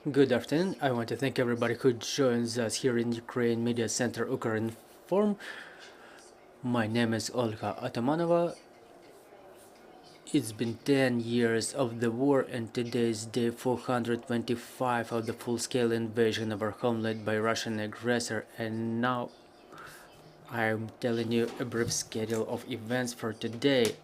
Good afternoon. I want to thank everybody who joins us here in Ukraine Media Center Ukrinform. My name is Olga Atamanova. It's been 10 years of the war, and today is day 425 of the full-scale invasion of our homeland by Russian aggressor. And now I'm telling you a brief schedule of events for today.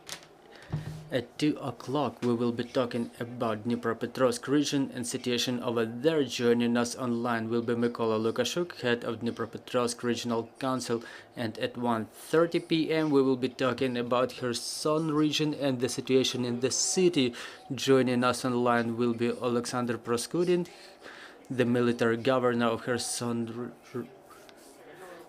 At 2 o'clock, we will be talking about Dnipropetrovsk region and situation over there. Joining us online will be Mykola Lukashuk, head of Dnipropetrovsk Regional Council, and at 1:30 p.m. we will be talking about Kherson region and the situation in the city. Joining us online will be Alexander Proskudin, the military governor of Kherson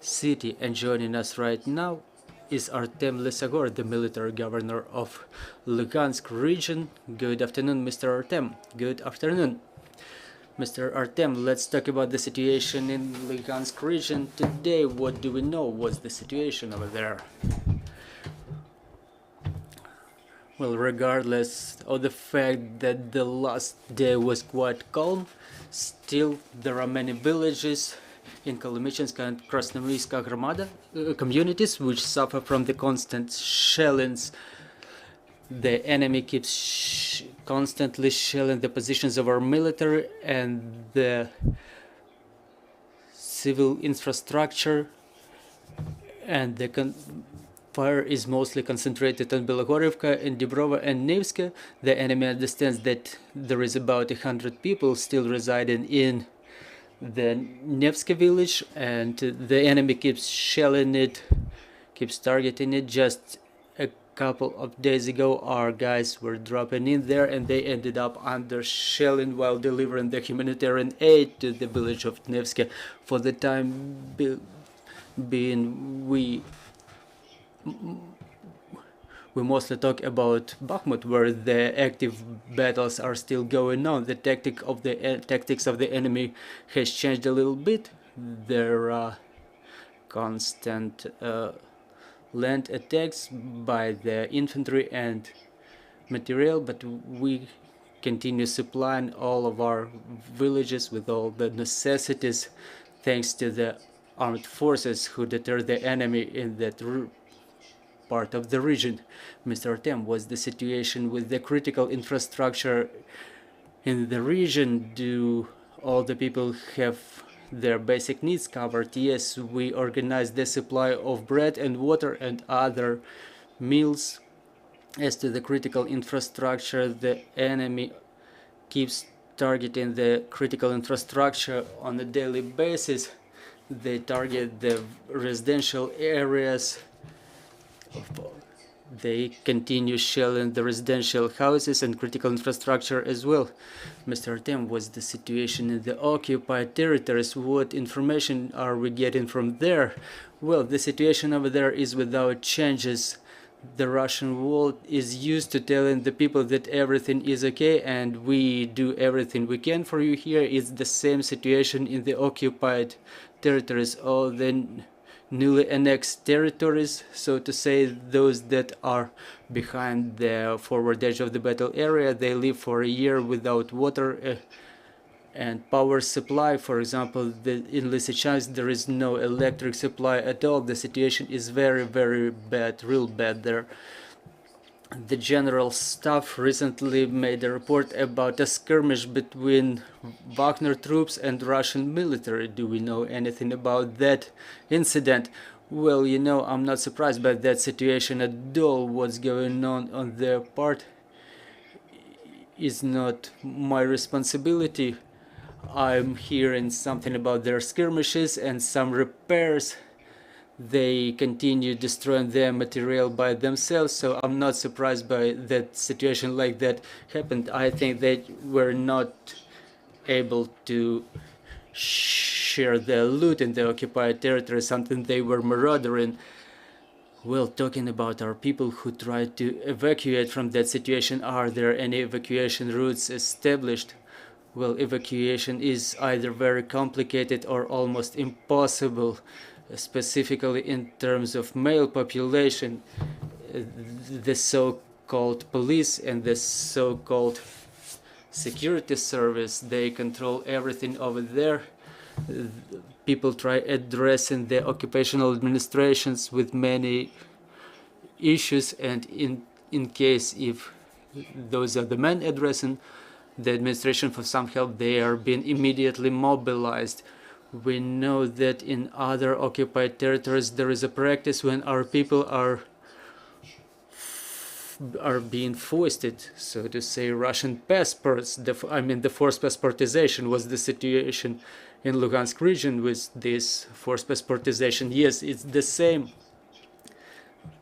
city, and joining us right now is Artem Lysohor, the military governor of Luhansk region. Good afternoon, Mr. Artem. Good afternoon. Mr. Artem, let's talk about the situation in Luhansk region today. What do we know? What's the situation over there? Well, regardless of the fact that the last day was quite calm, still there are many villages in Kolomychensk and Krasnoyarsk Gromada communities which suffer from the constant shellings. The enemy keeps constantly shelling the positions of our military and the civil infrastructure, and the fire is mostly concentrated on Belogorivka and Dibrova and Nevska. The enemy understands that there is about 100 people still residing in the Nevska village, and the enemy keeps shelling it, keeps targeting it. Just a couple of days ago our guys were dropping in there and they ended up under shelling while delivering the humanitarian aid to the village of Nevska. For the time being, we mostly talk about Bakhmut, where the active battles are still going on. The tactics of the enemy has changed a little bit. There are constant land attacks by the infantry and material, but we continue supplying all of our villages with all the necessities thanks to the armed forces who deter the enemy in that part of the region. Mr. Artem, what's the situation with the critical infrastructure in the region? Do all the people have their basic needs covered? Yes, we organize the supply of bread and water and other meals. As to the critical infrastructure, the enemy keeps targeting the critical infrastructure on a daily basis. They target the residential areas. They continue shelling the residential houses and critical infrastructure as well. Mr. Artem, what's the situation in the occupied territories? What information are we getting from there? Well, the situation over there is without changes. The Russian world is used to telling the people that everything is okay and we do everything we can for you here. It's the same situation in the occupied territories. All the newly annexed territories, so to say, those that are behind the forward edge of the battle area, they live for a year without water and power supply. For example, in Lysychansk there is no electric supply at all. The situation is very, very bad, real bad there. The General Staff recently made a report about a skirmish between Wagner troops and Russian military. Do we know anything about that incident? Well, you know, I'm not surprised by that situation at all. What's going on their part is not my responsibility. I'm hearing something about their skirmishes and some repairs. They continue destroying their material by themselves, so I'm not surprised by that situation like that happened. I think they were not able to share their loot in the occupied territory, something they were marauding. Well, talking about our people who try to evacuate from that situation, are there any evacuation routes established? Well, evacuation is either very complicated or almost impossible. Specifically in terms of male population, the so-called police and the so-called security service. They control everything over there. People try addressing the occupational administrations with many issues, and in case if those are the men addressing the administration for some help, they are being immediately mobilized. We know that in other occupied territories there is a practice when our people are being foisted, so to say, Russian passports. The forced passportization was the situation in Luhansk region with this forced passportization. Yes, it's the same.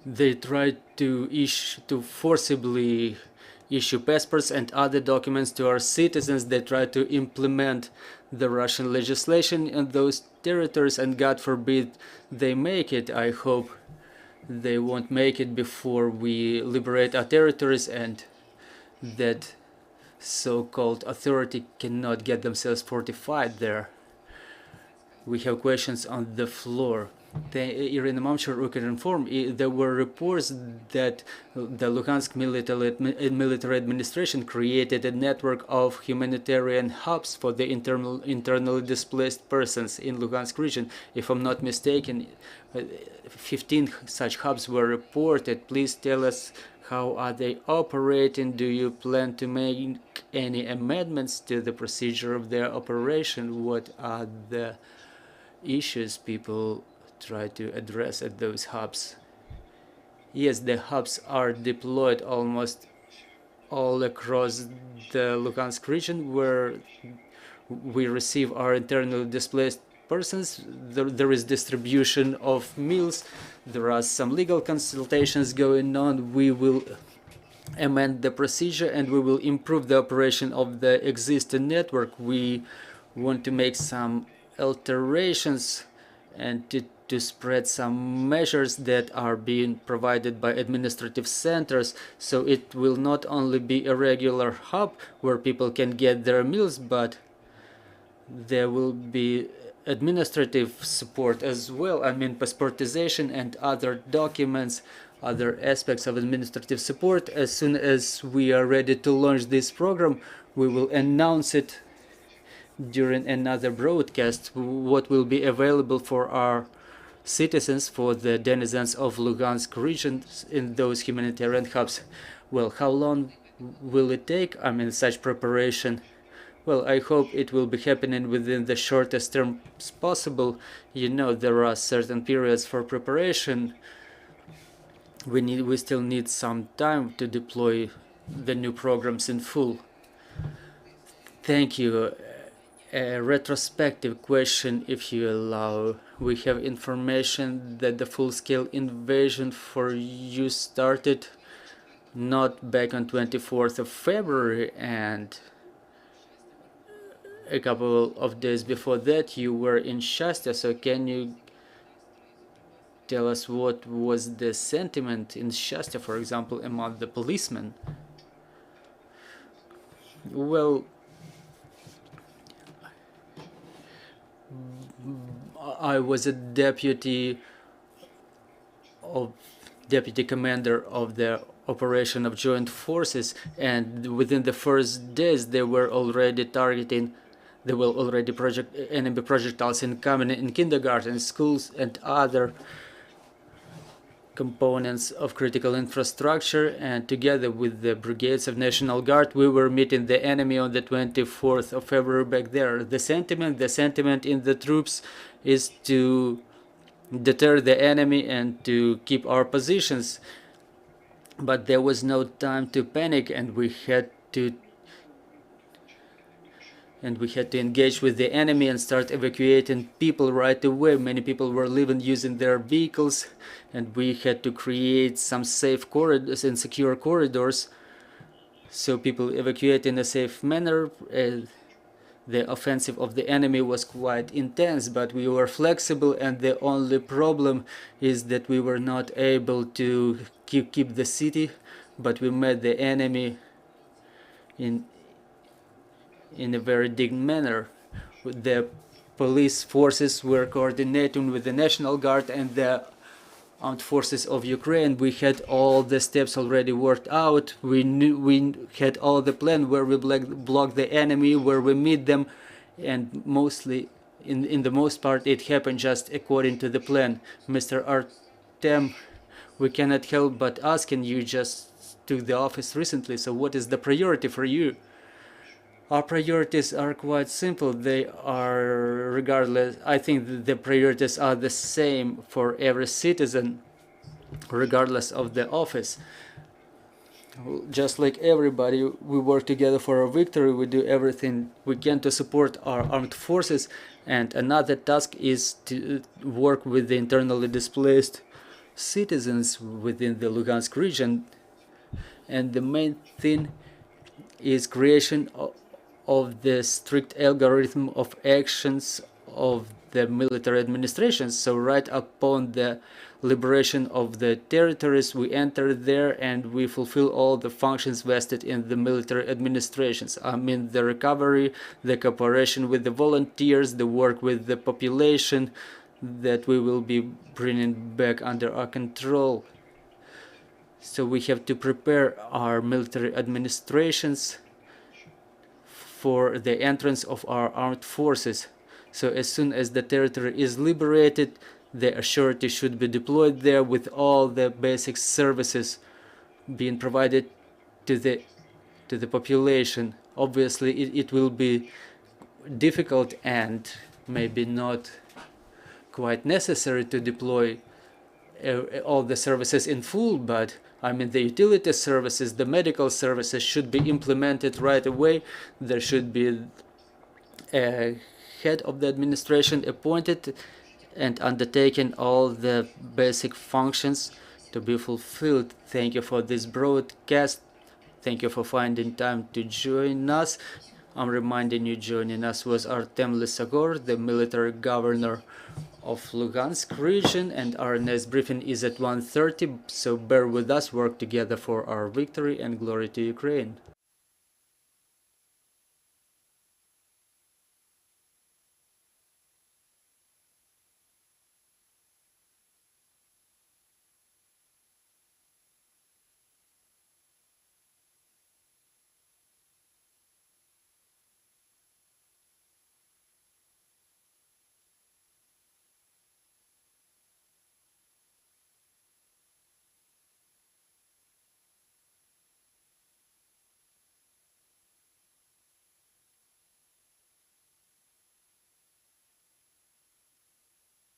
They try to forcibly issue passports and other documents to our citizens. They try to implement the Russian legislation in those territories, and God forbid they make it. I hope they won't make it before we liberate our territories and that so-called authority cannot get themselves fortified there. We have questions on the floor. Irina Mamchur, Ukrinform, there were reports that the Luhansk Military Administration created a network of humanitarian hubs for the internally displaced persons in Luhansk region. If I'm not mistaken, 15 such hubs were reported. Please tell us, how are they operating? Do you plan to make any amendments to the procedure of their operation? What are the issues people try to address at those hubs? Yes, the hubs are deployed almost all across the Luhansk region where we receive our internally displaced persons. There is distribution of meals. There are some legal consultations going on. We will amend the procedure and we will improve the operation of the existing network. We want to make some alterations and to spread some measures that are being provided by administrative centers, so it will not only be a regular hub where people can get their meals, but there will be administrative support as well. I mean, passportization and other documents, other aspects of administrative support. As soon as we are ready to launch this program, we will announce it during another broadcast, what will be available for our citizens, for the denizens of Luhansk region in those humanitarian hubs. Well, how long will it take? I mean, such preparation. Well, I hope it will be happening within the shortest terms possible. You know, there are certain periods for preparation. We still need some time to deploy the new programs in full. Thank you. A retrospective question, if you allow. We have information that the full-scale invasion for you started not back on 24th of February, and a couple of days before that you were in Shasta. So can you tell us what was the sentiment in Shasta, for example, among the policemen? Well, I was a deputy commander of the operation of joint forces, and within the first days they were already targeting, enemy projectiles incoming in kindergarten, schools, and other components of critical infrastructure. And together with the brigades of National Guard, we were meeting the enemy on the 24th of February back there. The sentiment in the troops is to deter the enemy and to keep our positions. But there was no time to panic, and we had to engage with the enemy and start evacuating people right away. Many people were leaving using their vehicles, and we had to create some safe corridors and secure corridors so people evacuate in a safe manner. The offensive of the enemy was quite intense, but we were flexible, and the only problem is that we were not able to keep the city, but we met the enemy in a very dignified manner. The police forces were coordinating with the National Guard and the armed forces of Ukraine. We had all the steps already worked out. We had all the plan where we block the enemy, where we meet them, and mostly, in the most part, it happened just according to the plan. Mr. Artem, we cannot help but asking, you just took the office recently, so what is the priority for you? Our priorities are quite simple. They are, regardless, I think the priorities are the same for every citizen, regardless of the office. Just like everybody, we work together for our victory. We do everything we can to support our armed forces. And another task is to work with the internally displaced citizens within the Luhansk region. And the main thing is creation of the strict algorithm of actions of the military administration. So right upon the liberation of the territories, we enter there and we fulfill all the functions vested in the military administrations. I mean, the recovery, the cooperation with the volunteers, the work with the population that we will be bringing back under our control. So we have to prepare our military administrations for the entrance of our armed forces. So as soon as the territory is liberated, the authority should be deployed there with all the basic services being provided to the population. Obviously, it will be difficult and maybe not quite necessary to deploy all the services in full, but I mean, the utility services, the medical services should be implemented right away. There should be a head of the administration appointed and undertaking all the basic functions to be fulfilled. Thank you for this broadcast. Thank you for finding time to join us. I'm reminding you, joining us was Artem Lysohor, the military governor of Luhansk region, and our next briefing is at 1:30, so bear with us, work together for our victory, and glory to Ukraine.